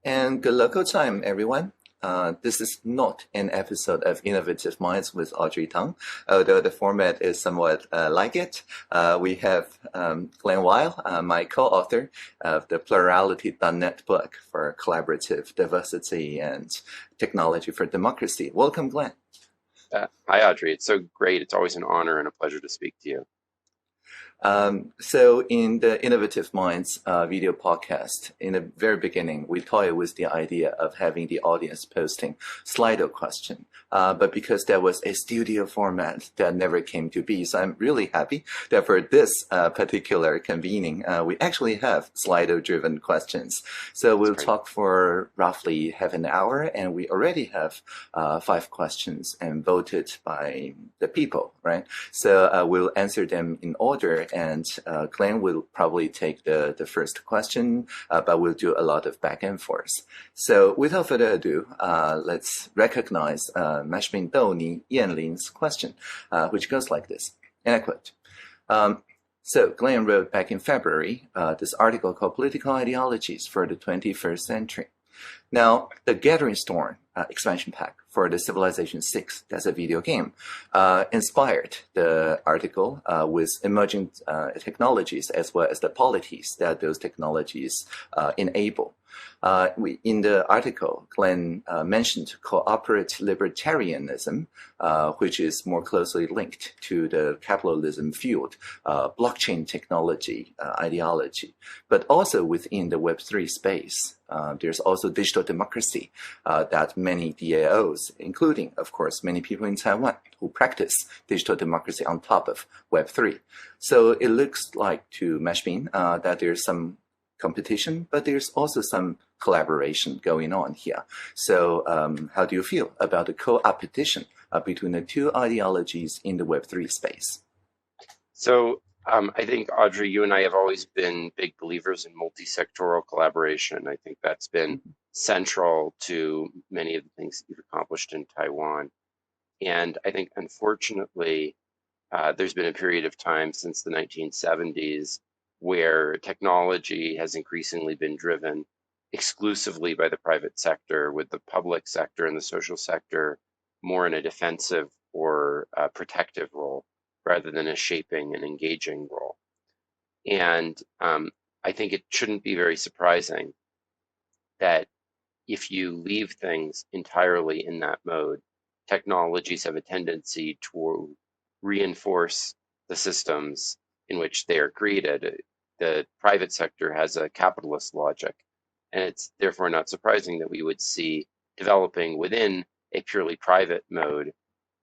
And good local time, everyone. This is not an episode of Innovative Minds with Audrey Tang, although the format is somewhat like it. We have Glenn Weil, my co-author of the Plurality.net book for collaborative diversity and technology for democracy. Welcome, Glenn. Hi, Audrey. It's so great. It's always an honor and a pleasure to speak to you. So in the Innovative Minds video podcast, in the very beginning, we toyed with the idea of having the audience posting Slido question. But because there was a studio format that never came to be, so I'm really happy that for this particular convening, we actually have Slido-driven questions. So we'll talk for roughly half an hour, and we already have 5 questions and voted by the people, right? So we'll answer them in order. And Glenn will probably take the first question, but we'll do a lot of back and forth. So without further ado, let's recognize Mashmin Dou Yanlin's question, which goes like this, and I quote. So Glenn wrote back in February this article called Political Ideologies for the 21st Century. Now, the Gathering Storm expansion pack for the Civilization VI, that's a video game, inspired the article with emerging technologies as well as the polities that those technologies enable. In the article, Glenn mentioned corporate libertarianism, which is more closely linked to the capitalism-fueled blockchain technology ideology. But also within the Web3 space, there's also digital democracy that many DAOs, including, of course, many people in Taiwan who practice digital democracy on top of Web3. So it looks like to Mashmin that there's some competition, but there's also some collaboration going on here. So how do you feel about the co-opetition between the two ideologies in the Web3 space? So I think, Audrey, you and I have always been big believers in multi-sectoral collaboration. I think that's been central to many of the things that you've accomplished in Taiwan. And I think, unfortunately, there's been a period of time since the 1970s where technology has increasingly been driven exclusively by the private sector, with the public sector and the social sector more in a defensive or protective role rather than a shaping and engaging role. And I think it shouldn't be very surprising that if you leave things entirely in that mode, technologies have a tendency to reinforce the systems in which they are created. The private sector has a capitalist logic, and it's therefore not surprising that we would see developing within a purely private mode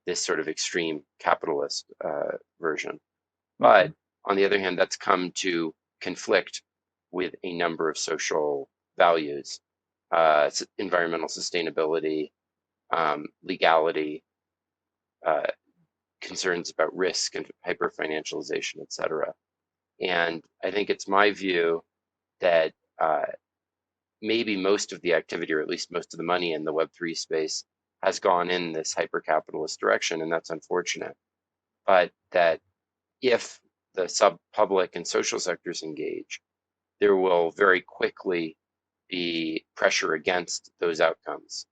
this sort of extreme capitalist version. But on the other hand, that's come to conflict with a number of social values, environmental sustainability, legality, concerns about risk and hyper-financialization, et cetera. And I think it's my view that maybe most of the activity, or at least most of the money in the Web3 space, has gone in this hyper-capitalist direction, and that's unfortunate. But that if the sub-public and social sectors engage, there will very quickly be pressure against those outcomes.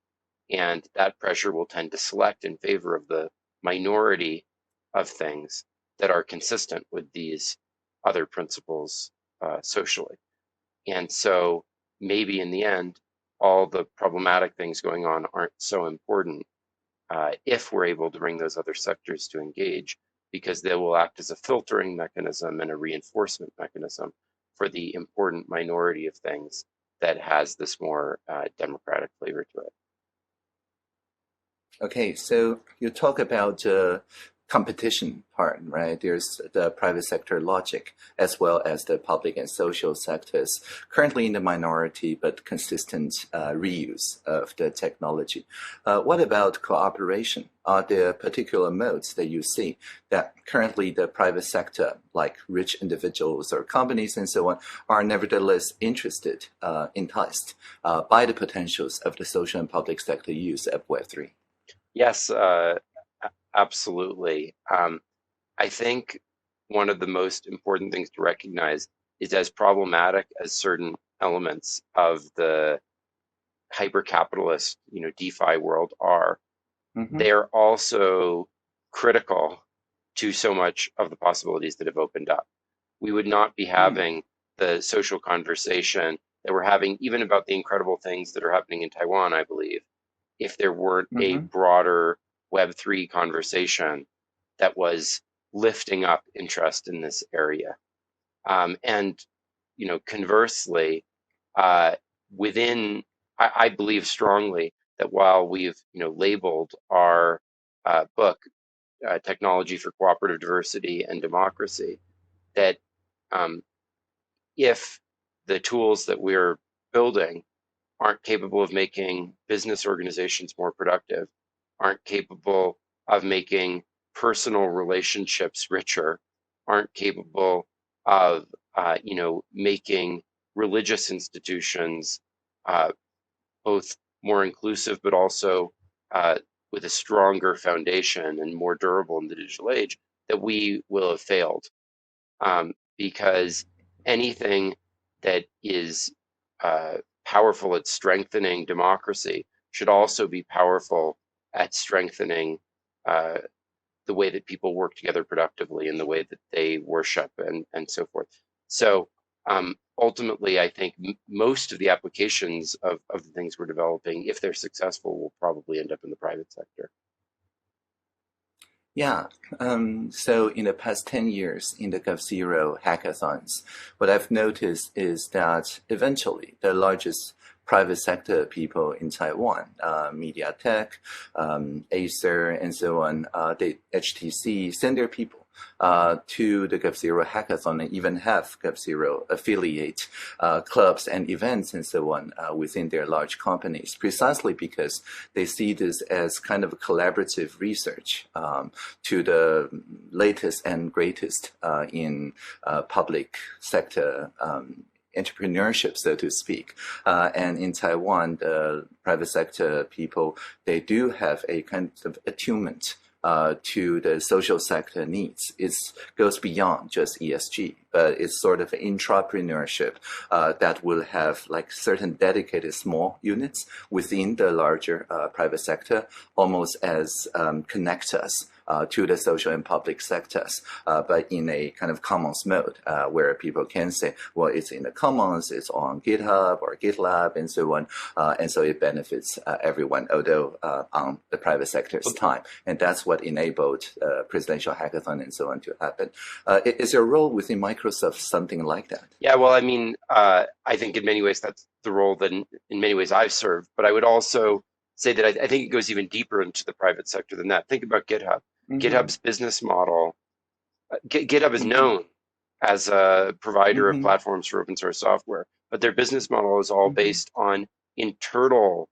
And that pressure will tend to select in favor of the minority of things that are consistent with these other principles socially. And so maybe in the end, all the problematic things going on aren't so important if we're able to bring those other sectors to engage, because they will act as a filtering mechanism and a reinforcement mechanism for the important minority of things that has this more democratic flavor to it. Okay, so you talk about competition part, right? There's the private sector logic as well as the public and social sectors currently in the minority, but consistent reuse of the technology. What about cooperation? Are there particular modes that you see that currently the private sector, like rich individuals or companies and so on, are nevertheless interested, enticed by the potentials of the social and public sector use of Web3? Yes, absolutely. I think one of the most important things to recognize is, as problematic as certain elements of the hyper-capitalist, DeFi world are, Mm-hmm. they're also critical to so much of the possibilities that have opened up. We would not be having the social conversation that we're having, even about the incredible things that are happening in Taiwan, I believe, if there weren't a Mm-hmm. broader Web3 conversation that was lifting up interest in this area. And, conversely, I believe strongly that while we've, labeled our book Technology for Cooperative Diversity and Democracy, that if the tools that we're building aren't capable of making business organizations more productive, aren't capable of making personal relationships richer, aren't capable of, making religious institutions both more inclusive, but also with a stronger foundation and more durable in the digital age, that we will have failed. Because anything that is powerful at strengthening democracy should also be powerful at strengthening the way that people work together productively and the way that they worship and so forth. So ultimately, I think most of the applications of the things we're developing, if they're successful, will probably end up in the private sector. Yeah. So in the past 10 years in the GovZero hackathons, what I've noticed is that eventually the largest private sector people in Taiwan, MediaTek, Acer, and so on, the HTC, send their people to the GovZero hackathon and even have GovZero affiliate clubs and events and so on within their large companies, precisely because they see this as kind of a collaborative research to the latest and greatest in public sector entrepreneurship, so to speak. And in Taiwan, the private sector people, they do have a kind of attunement to the social sector needs. It goes beyond just ESG, but it's sort of intrapreneurship that will have like certain dedicated small units within the larger private sector, almost as connect us to the social and public sectors, but in a kind of commons mode, where people can say, well, it's in the commons, it's on GitHub or GitLab and so on, and so it benefits everyone, although on the private sector's time. And that's what enabled presidential hackathon and so on to happen. Is your role within Microsoft something like that? Yeah, well, I mean, I think in many ways that's the role that in many ways I've served, but I would also say that I think it goes even deeper into the private sector than that. Think about GitHub. GitHub's business model, GitHub is known as a provider of platforms for open source software, but their business model is all based on internally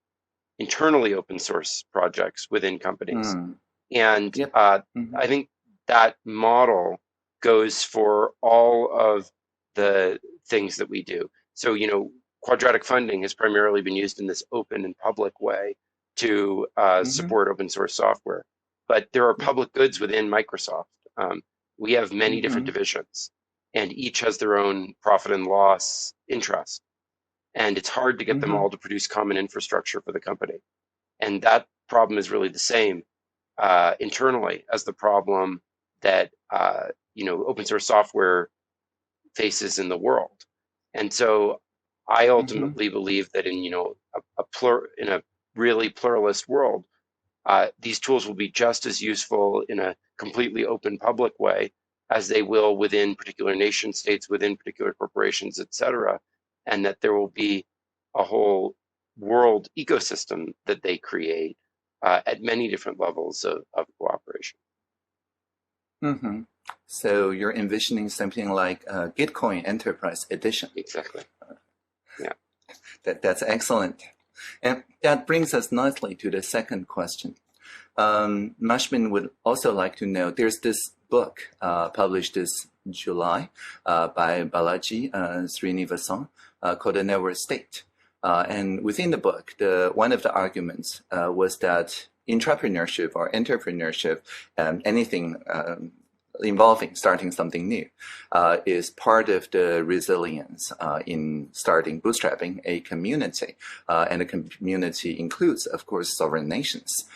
open source projects within companies. And I think that model goes for all of the things that we do. So, Quadratic Funding has primarily been used in this open and public way to support open source software. But there are public goods within Microsoft. We have many different divisions, and each has their own profit and loss interest. And it's hard to get them all to produce common infrastructure for the company. And that problem is really the same internally as the problem that open source software faces in the world. And so I ultimately believe that in a really pluralist world, these tools will be just as useful in a completely open public way as they will within particular nation states, within particular corporations, et cetera, and that there will be a whole world ecosystem that they create at many different levels of cooperation. So you're envisioning something like Gitcoin Enterprise Edition. Exactly. Yeah. That's excellent. And that brings us nicely to the second question. Mashmin would also like to know, there's this book published this July by Balaji Srinivasan called The Network State. And within the book, one of the arguments was that intrapreneurship or entrepreneurship, anything involving starting something new is part of the resilience in starting bootstrapping a community. And a community includes, of course, sovereign nations.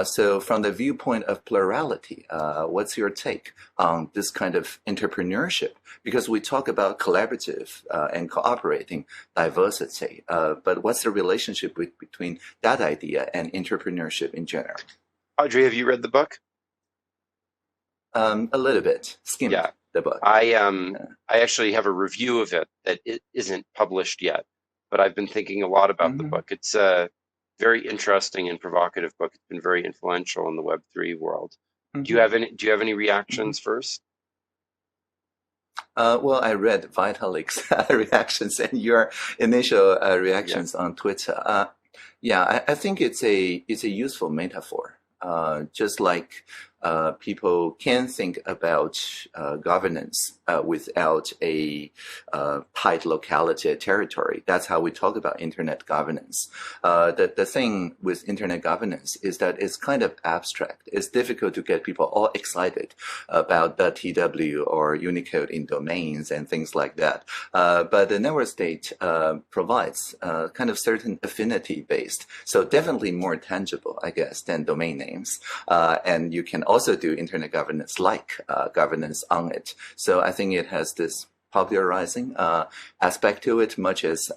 So from the viewpoint of plurality, what's your take on this kind of entrepreneurship? Because we talk about collaborative and cooperating diversity, but what's the relationship between that idea and entrepreneurship in general? Audrey, have you read the book? A little bit, skimmed Yeah. the book. I actually have a review of it that it isn't published yet, but I've been thinking a lot about the book. It's a very interesting and provocative book. It's been very influential in the Web3 world. Do you have any reactions first? Well, I read Vitalik's reactions and your initial reactions on Twitter. Yeah, I think it's a useful metaphor. Just like people can think about governance without a tight locality, a territory. That's how we talk about internet governance. The thing with internet governance is that it's kind of abstract. It's difficult to get people all excited about the TW or Unicode in domains and things like that. But the network state provides kind of certain affinity based, so definitely more tangible, I guess, than domain names. And you can also do internet governance like governance on it. So I think it has this popularizing aspect to it, much as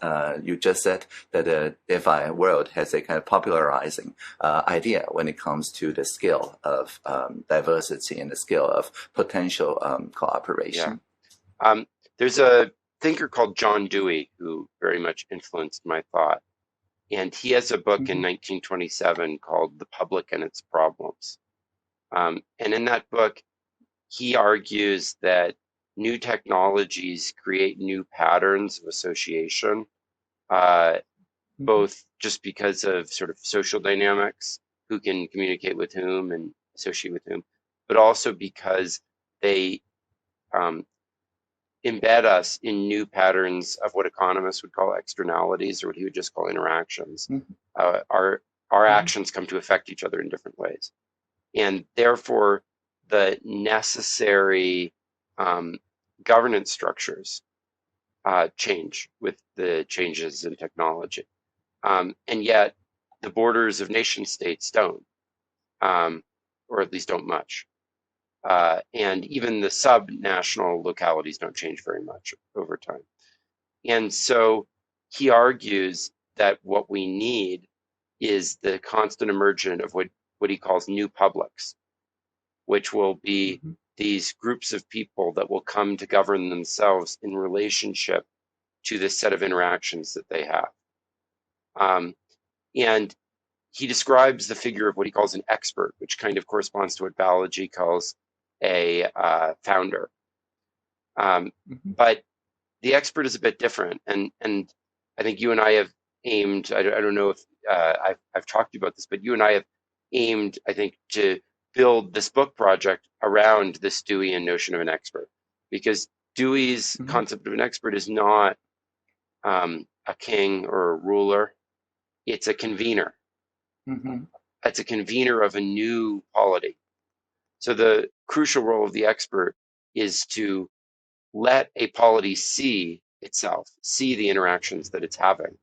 you just said that the DeFi world has a kind of popularizing idea when it comes to the scale of diversity and the scale of potential cooperation. Yeah. There's a thinker called John Dewey who very much influenced my thought. And he has a book in 1927 called The Public and Its Problems. And in that book, he argues that new technologies create new patterns of association, both just because of sort of social dynamics, who can communicate with whom and associate with whom, but also because they embed us in new patterns of what economists would call externalities, or what he would just call interactions. Our actions come to affect each other in different ways. And therefore, the necessary governance structures change with the changes in technology. And yet, the borders of nation states don't, or at least don't much. And even the sub-national localities don't change very much over time. And so he argues that what we need is the constant emergence of what he calls new publics, which will be these groups of people that will come to govern themselves in relationship to this set of interactions that they have. And he describes the figure of what he calls an expert, which kind of corresponds to what Balaji calls a founder. But the expert is a bit different. And I think you and I have aimed, I don't know if I've talked to you about this, but you and I have aimed, I think, to build this book project around this Deweyan notion of an expert. Because Dewey's concept of an expert is not a king or a ruler, it's a convener. It's a convener of a new polity. So the crucial role of the expert is to let a polity see itself, see the interactions that it's having,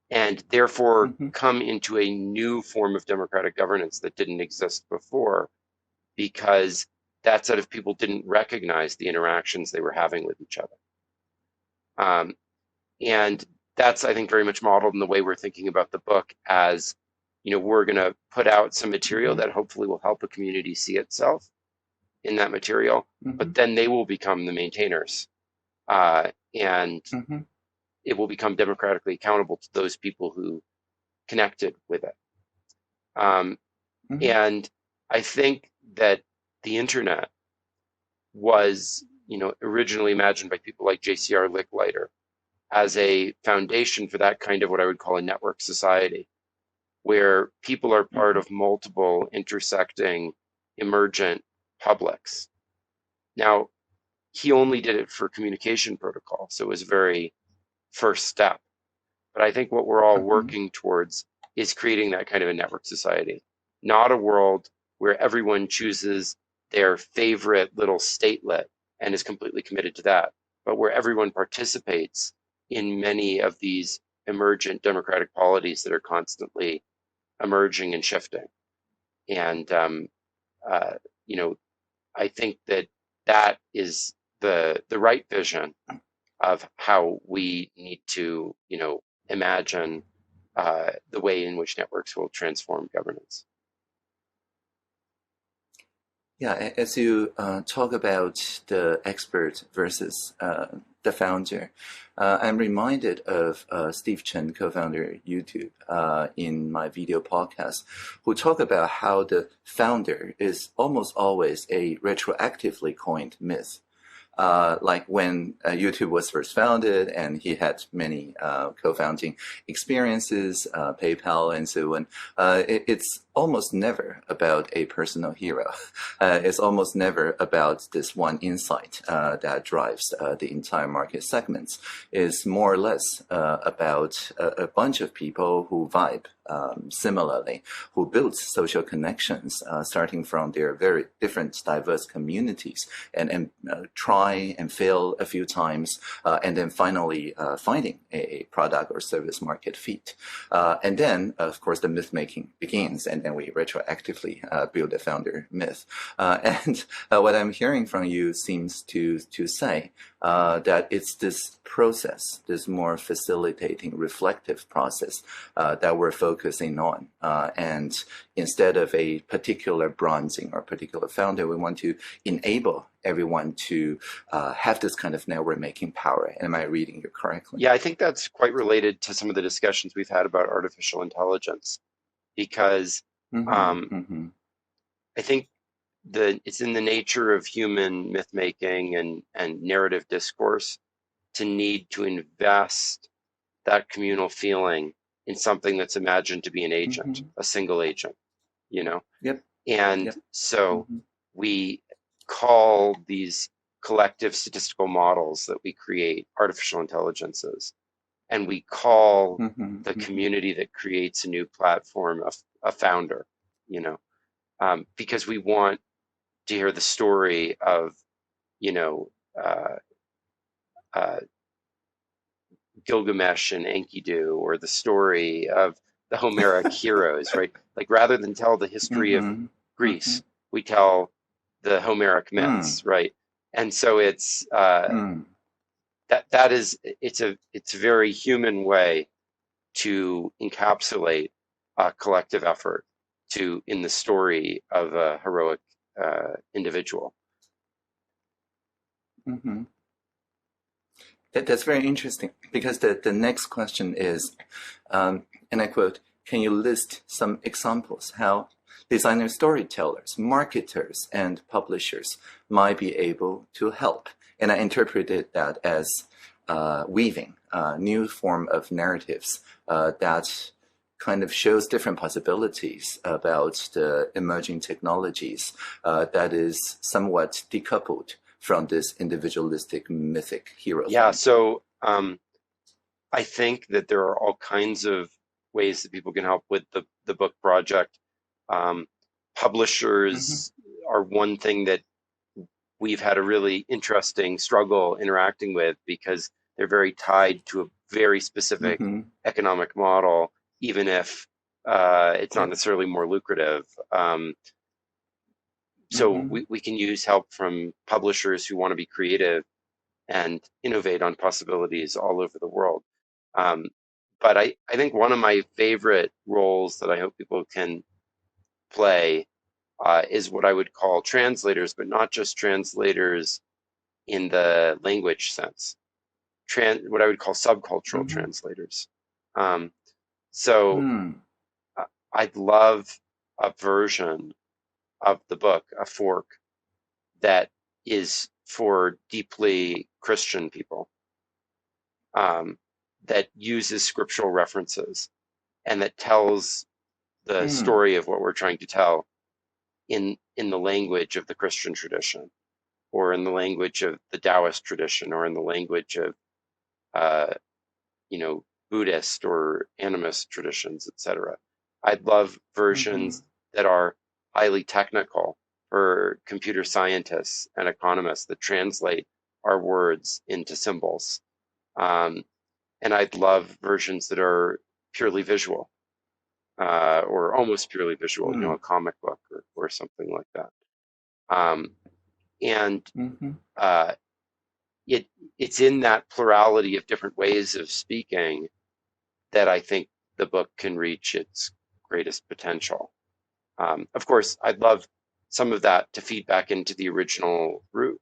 and therefore come into a new form of democratic governance that didn't exist before, because that set of people didn't recognize the interactions they were having with each other. And that's, I think, very much modeled in the way we're thinking about the book as, we're going to put out some material that hopefully will help a community see itself in that material, but then they will become the maintainers. And it will become democratically accountable to those people who connected with it. And I think that the internet was, originally imagined by people like J.C.R. Licklider as a foundation for that kind of what I would call a network society, where people are part of multiple intersecting, emergent publics. Now, he only did it for communication protocol, so it was a very first step. But I think what we're all working towards is creating that kind of a network society, not a world where everyone chooses their favorite little statelet and is completely committed to that, but where everyone participates in many of these emergent democratic polities that are constantly emerging and shifting. And you know, I think that that is the right vision of how we need to, you know, imagine the way in which networks will transform governance. Yeah, as you talk about the expert versus the founder, I'm reminded of Steve Chen, co-founder YouTube, in my video podcast, who talk about how the founder is almost always a retroactively coined myth. Like when YouTube was first founded, and he had many co-founding experiences, PayPal and so on. It's almost never about a personal hero. It's almost never about this one insight that drives the entire market segments. It's more or less about a bunch of people who vibe similarly, who build social connections starting from their very different, diverse communities, and try and fail a few times, and then finally finding a product or service market fit. And then, of course, the myth making begins, and then we retroactively build a founder myth. And what I'm hearing from you seems to say that it's this process, this more facilitating, reflective process that we're focusing on. And instead of a particular bronzing or particular founder, we want to enable everyone to have this kind of network making power. Am I reading you correctly? Yeah, I think that's quite related to some of the discussions we've had about artificial intelligence, because I think it's in the nature of human myth making and narrative discourse to need to invest that communal feeling in something that's imagined to be an agent, a single agent, you know? Yep. And Yep. so we call these collective statistical models that we create artificial intelligences. And we call the community that creates a new platform a founder, you know, because we want to hear the story of, you know, Gilgamesh and Enkidu, or the story of the Homeric heroes, right? Like, rather than tell the history of Greece, we tell the Homeric myths, right? And so it's it's a very human way to encapsulate a collective effort in the story of a heroic individual. That's very interesting, because the next question is, and I quote, can you list some examples how designers, storytellers, marketers, and publishers might be able to help? And I interpreted that as weaving a new form of narratives that kind of shows different possibilities about the emerging technologies that is somewhat decoupled from this individualistic mythic hero. Yeah, so I think that there are all kinds of ways that people can help with the book project. Publishers are one thing that we've had a really interesting struggle interacting with, because they're very tied to a very specific economic model, even if it's not necessarily more lucrative. So we can use help from publishers who want to be creative and innovate on possibilities all over the world. But I think one of my favorite roles that I hope people can play is what I would call translators, but not just translators in the language sense. What I would call subcultural translators. So I'd love a version of the book, a fork, that is for deeply Christian people, that uses scriptural references, and that tells the story of what we're trying to tell in the language of the Christian tradition, or in the language of the Taoist tradition, or in the language of Buddhist or animist traditions, etc. I'd love versions that are highly technical or computer scientists and economists that translate our words into symbols. And I'd love versions that are purely visual, or almost purely visual, a comic book or something like that. And it's in that plurality of different ways of speaking that I think the book can reach its greatest potential. Of course, I'd love some of that to feed back into the original root,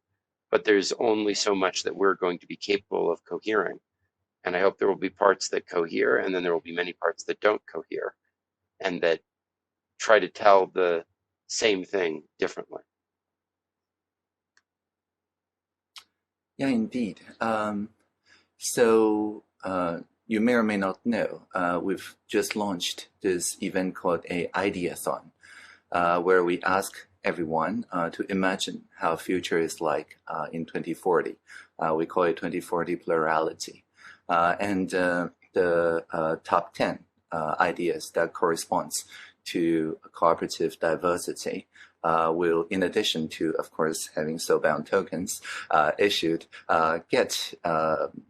but there's only so much that we're going to be capable of cohering. And I hope there will be parts that cohere, and then there will be many parts that don't cohere, and that try to tell the same thing differently. Yeah, indeed. So you may or may not know, we've just launched this event called a Ideathon, where we ask everyone to imagine how future is like in 2040. We call it 2040 plurality. And the top 10 ideas that corresponds to cooperative diversity will, in addition to, of course, having soulbound tokens issued, get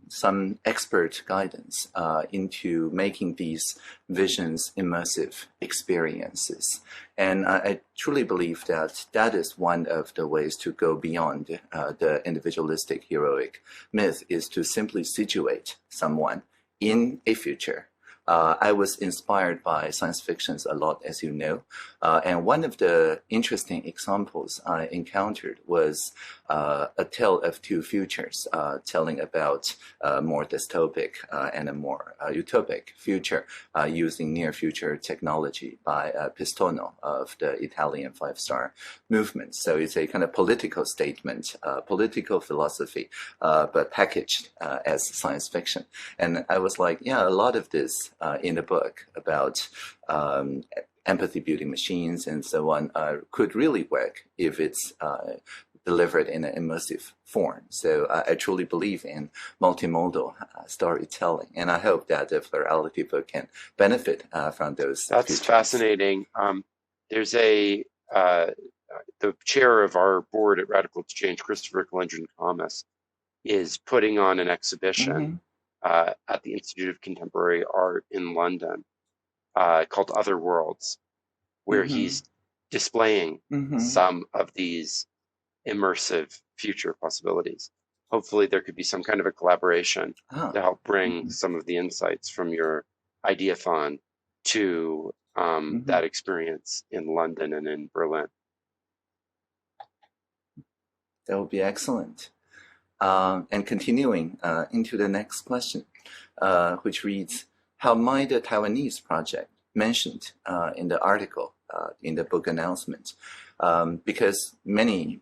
some expert guidance into making these visions immersive experiences. And I truly believe that that is one of the ways to go beyond the individualistic heroic myth, is to simply situate someone in a future. I was inspired by science fictions a lot, as you know. And one of the interesting examples I encountered was A Tale of Two Futures, telling about a more dystopic and a more utopic future using near future technology by Pistono of the Italian five-star movement. So it's a kind of political statement, political philosophy, but packaged as science fiction. And I was like, yeah, a lot of this in the book about empathy building machines and so on could really work if it's delivered in an immersive form. So I truly believe in multimodal storytelling, and I hope that the plurality book can benefit from those. That's features. Fascinating. There's the chair of our board at Radical Exchange, Christopher Kalendron Thomas, is putting on an exhibition at the Institute of Contemporary Art in London called Other Worlds, where he's displaying some of these immersive future possibilities. Hopefully there could be some kind of a collaboration to help bring some of the insights from your Ideathon to that experience in London and in Berlin. That would be excellent. And continuing into the next question, which reads, how might the Taiwanese project mentioned in the article, in the book announcement, because many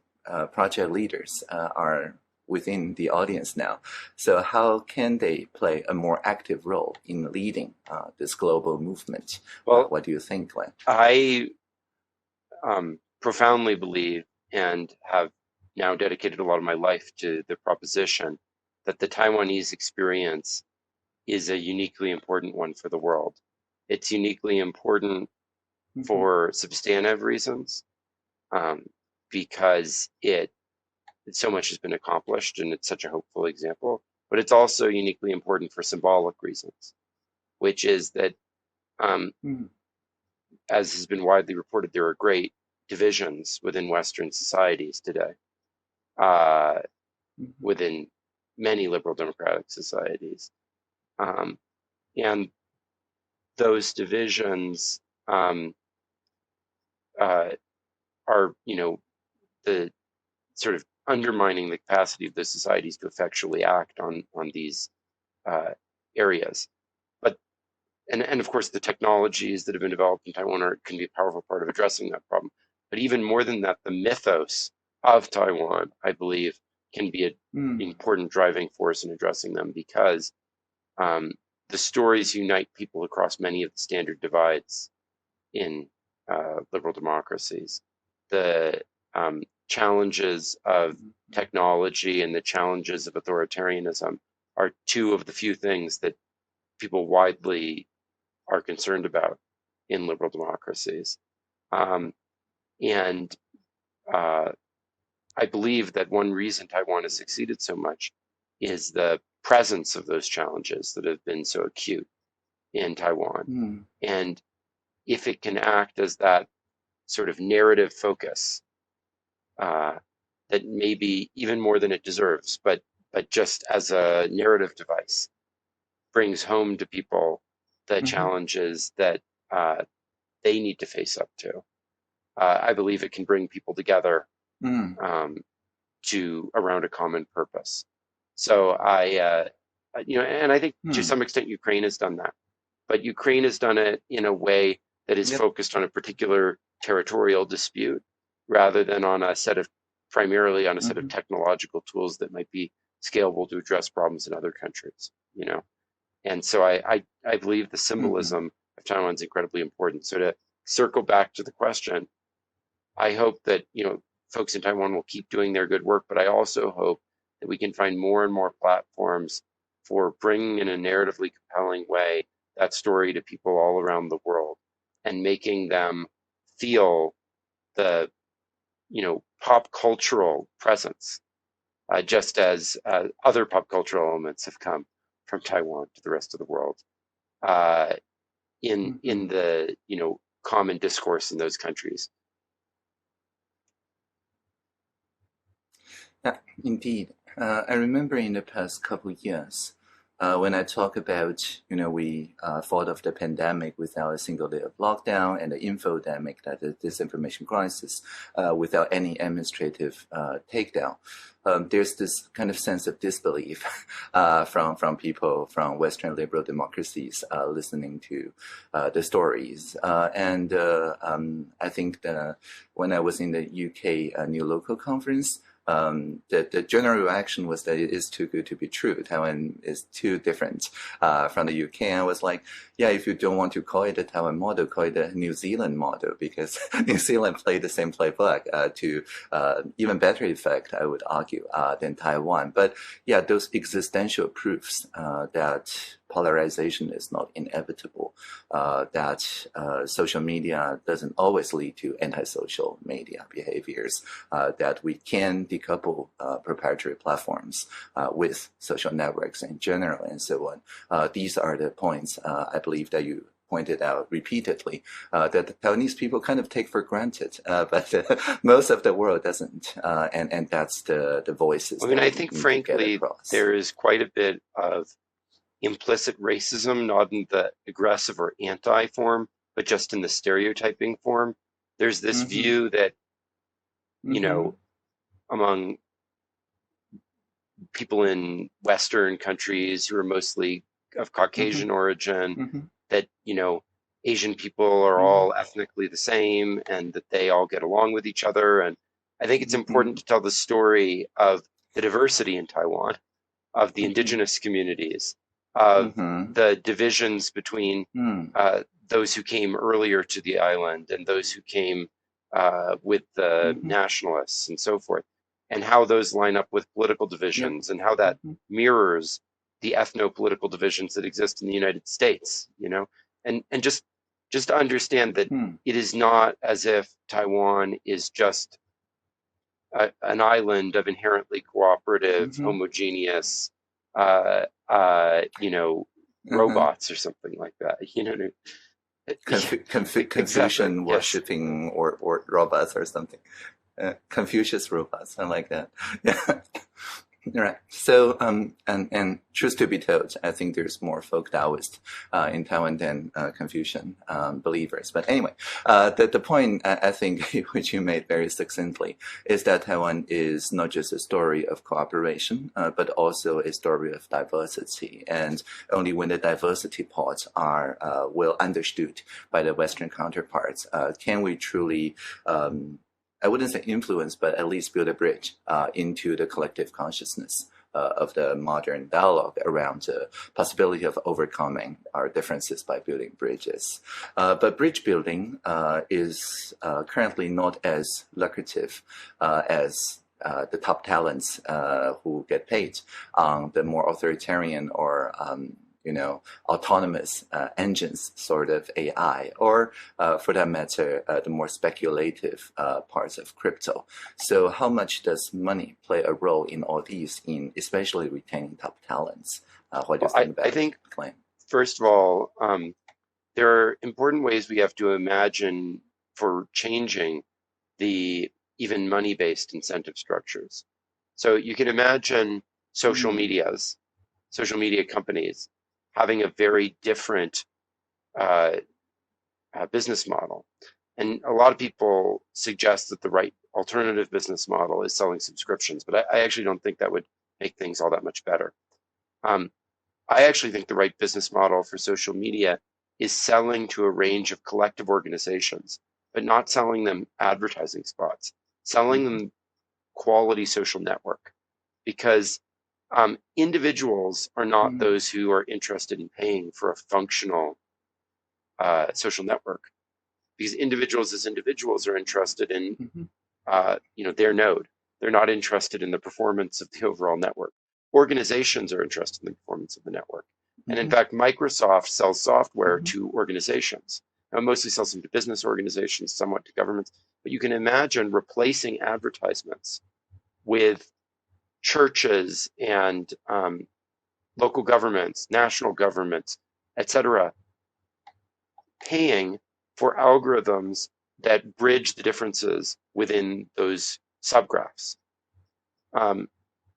project leaders are within the audience now. So how can they play a more active role in leading this global movement? Well, what do you think, Glenn? I profoundly believe, and have now dedicated a lot of my life to the proposition, that the Taiwanese experience is a uniquely important one for the world. It's uniquely important for substantive reasons, because so much has been accomplished and it's such a hopeful example, but it's also uniquely important for symbolic reasons, which is that, as has been widely reported, there are great divisions within Western societies today, within many liberal democratic societies. And those divisions are, the sort of undermining the capacity of those societies to effectually act on these areas. But and of course the technologies that have been developed in Taiwan can be a powerful part of addressing that problem. But even more than that, the mythos of Taiwan, I believe, can be an important driving force in addressing them, because the stories unite people across many of the standard divides in liberal democracies. The challenges of technology and the challenges of authoritarianism are two of the few things that people widely are concerned about in liberal democracies. And I believe that one reason Taiwan has succeeded so much is the presence of those challenges that have been so acute in Taiwan. Mm. And if it can act as that sort of narrative focus, that maybe even more than it deserves, but just as a narrative device, brings home to people the Mm-hmm. challenges that they need to face up to. I believe it can bring people together to around a common purpose. So and I think to some extent Ukraine has done that, but Ukraine has done it in a way that is focused on a particular territorial dispute rather than on primarily on a set of technological tools that might be scalable to address problems in other countries, And so I believe the symbolism of Taiwan is incredibly important. So to circle back to the question, I hope that, folks in Taiwan will keep doing their good work, but I also hope that we can find more and more platforms for bringing in a narratively compelling way that story to people all around the world and making them feel the, pop cultural presence, just as other pop cultural elements have come from Taiwan to the rest of the world in the, common discourse in those countries. Yeah, indeed. I remember in the past couple of years, when I talk about, we fought off the pandemic without a single day of lockdown and the infodemic, that the disinformation crisis, without any administrative takedown. There's this kind of sense of disbelief from people from Western liberal democracies listening to the stories. And I think that when I was in the UK New Local Conference, the general reaction was that it is too good to be true. Taiwan is too different from the UK. And I was like, yeah, if you don't want to call it the Taiwan model, call it the New Zealand model, because New Zealand played the same playbook to even better effect, I would argue, than Taiwan. But yeah, those existential proofs that polarization is not inevitable, that social media doesn't always lead to antisocial media behaviors, that we can decouple proprietary platforms with social networks in general and so on. These are the points I believe that you pointed out repeatedly that the Taiwanese people kind of take for granted, but most of the world doesn't, and that's the voices. I mean, I think frankly there is quite a bit of implicit racism, not in the aggressive or anti form, but just in the stereotyping form. There's this view that, among people in Western countries who are mostly of Caucasian origin, that, Asian people are all ethnically the same and that they all get along with each other. And I think it's important to tell the story of the diversity in Taiwan, of the indigenous communities, of the divisions between those who came earlier to the island and those who came with the nationalists and so forth, and how those line up with political divisions and how that mirrors the ethno-political divisions that exist in the United States, and just to understand that it is not as if Taiwan is just an island of inherently cooperative, homogeneous, robots or something like that. Confucian worshipping or robots or something. Confucius robots, I like that. Yeah. Right. So, and truth to be told, I think there's more folk Taoist in Taiwan than Confucian believers. But anyway, the point I think which you made very succinctly is that Taiwan is not just a story of cooperation, but also a story of diversity. And only when the diversity parts are well understood by the Western counterparts can we truly I wouldn't say influence, but at least build a bridge into the collective consciousness of the modern dialogue around the possibility of overcoming our differences by building bridges. But bridge building is currently not as lucrative as the top talents who get paid on the more authoritarian or autonomous engines sort of AI, or for that matter, the more speculative parts of crypto. So how much does money play a role in all these, in especially retaining top talents? What do you think about I think, the claim? first of all, there are important ways we have to imagine for changing the even money-based incentive structures. So you can imagine social media companies having a very different business model. And a lot of people suggest that the right alternative business model is selling subscriptions, but I actually don't think that would make things all that much better. I actually think the right business model for social media is selling to a range of collective organizations, but not selling them advertising spots, selling them quality social network, because individuals are not those who are interested in paying for a functional social network, because individuals as individuals are interested in their node. They're not interested in the performance of the overall network. Organizations are interested in the performance of the network. And in fact, Microsoft sells software to organizations. Now, mostly sells them to business organizations, somewhat to governments. But you can imagine replacing advertisements with churches and local governments, national governments, etc., paying for algorithms that bridge the differences within those subgraphs. And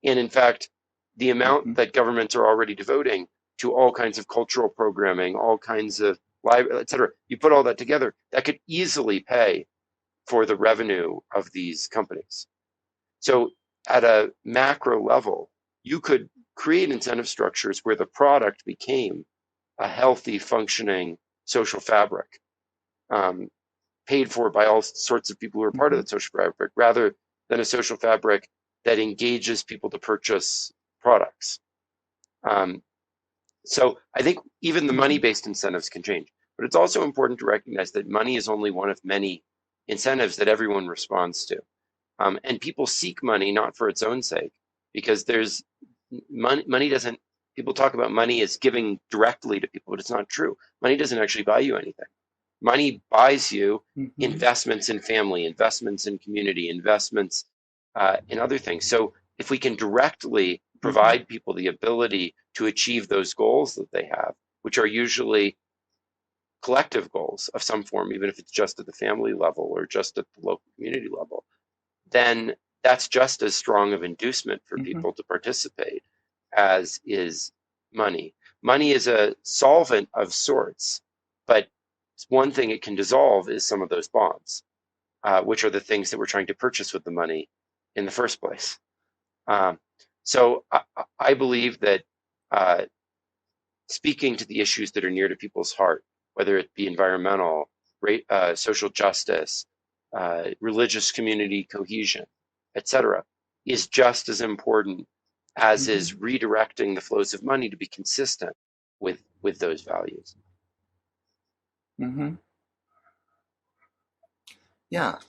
in fact, the amount that governments are already devoting to all kinds of cultural programming, all kinds of library, etc., you put all that together, that could easily pay for the revenue of these companies. So at a macro level, you could create incentive structures where the product became a healthy, functioning social fabric, paid for by all sorts of people who are part of that social fabric, rather than a social fabric that engages people to purchase products. So I think even the money-based incentives can change, but it's also important to recognize that money is only one of many incentives that everyone responds to. And people seek money not for its own sake, because there's money doesn't, people talk about money as giving directly to people, but it's not true. Money doesn't actually buy you anything. Money buys you investments in family, investments in community, investments in other things. So if we can directly provide people the ability to achieve those goals that they have, which are usually collective goals of some form, even if it's just at the family level or just at the local community level, then that's just as strong of inducement for people to participate as is money. Money is a solvent of sorts, but one thing it can dissolve is some of those bonds, which are the things that we're trying to purchase with the money in the first place. So I believe that speaking to the issues that are near to people's heart, whether it be environmental, social justice, religious community cohesion, etc., is just as important as is redirecting the flows of money to be consistent with those values. Yeah,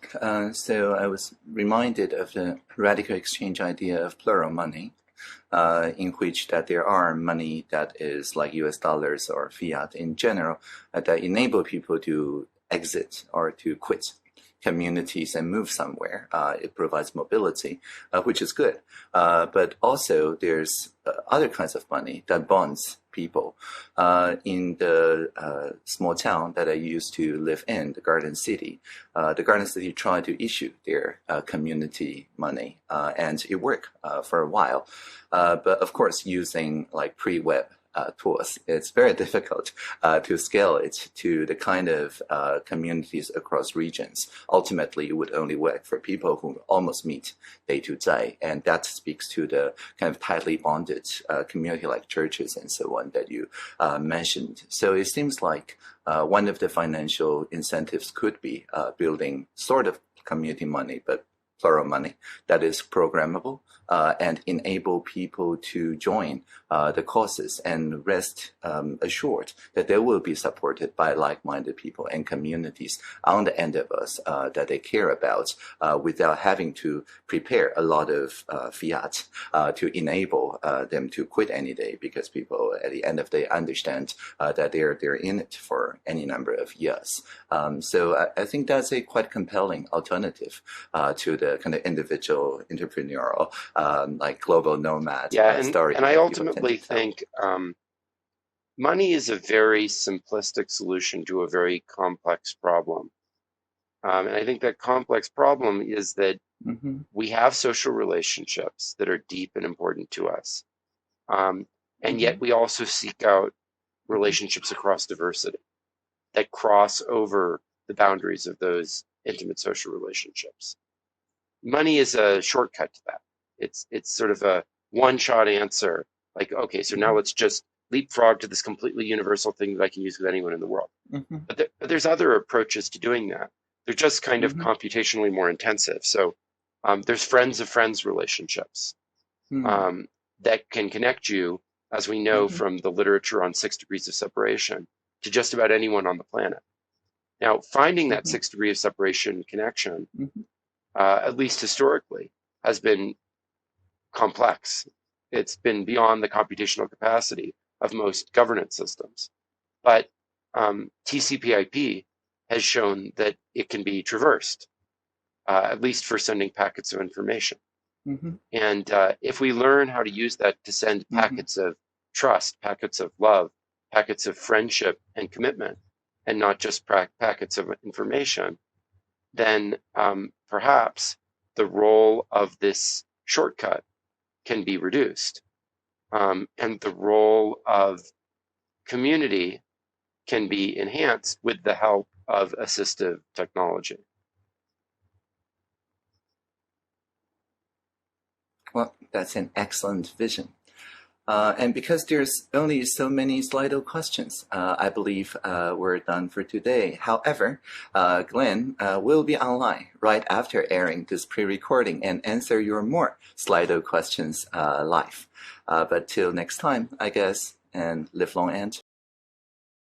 so I was reminded of the radical exchange idea of plural money, in which that there are money that is like US dollars or fiat in general, that enable people to exit or to quit communities and move somewhere. It provides mobility, which is good. But also there's other kinds of money that bonds people. In the small town that I used to live in, the Garden City tried to issue their community money, and it worked for a while. But of course, using like pre-web tools, it's very difficult to scale it to the kind of communities across regions. Ultimately, it would only work for people who almost meet day to day, and that speaks to the kind of tightly bonded community like churches and so on that you mentioned. So it seems like one of the financial incentives could be building sort of community money, but plural money, that is programmable and enable people to join the causes and rest assured that they will be supported by like-minded people and communities on the end of us that they care about without having to prepare a lot of fiat to enable them to quit any day, because people at the end of the day understand that they're in it for any number of years. So I think that's a quite compelling alternative to the kind of individual entrepreneurial like global nomad story. And I ultimately think money is a very simplistic solution to a very complex problem. And I think that complex problem is that we have social relationships that are deep and important to us. And yet we also seek out relationships across diversity that cross over the boundaries of those intimate social relationships. Money is a shortcut to that. It's sort of a one-shot answer. Like, okay, so now let's just leapfrog to this completely universal thing that I can use with anyone in the world. But there's other approaches to doing that. They're just kind of computationally more intensive. So there's friends of friends relationships that can connect you, as we know from the literature on 6 degrees of separation, to just about anyone on the planet. Now, finding that 6 degree of separation connection, at least historically, has been complex. It's been beyond the computational capacity of most governance systems. But TCP/IP has shown that it can be traversed, at least for sending packets of information. And if we learn how to use that to send packets of trust, packets of love, packets of friendship and commitment, and not just packets of information, then perhaps the role of this shortcut can be reduced. And the role of community can be enhanced with the help of assistive technology. Well, that's an excellent vision. And because there's only so many Slido questions, I believe we're done for today. However, Glenn will be online right after airing this pre-recording and answer your more Slido questions live. But till next time, I guess, and live long and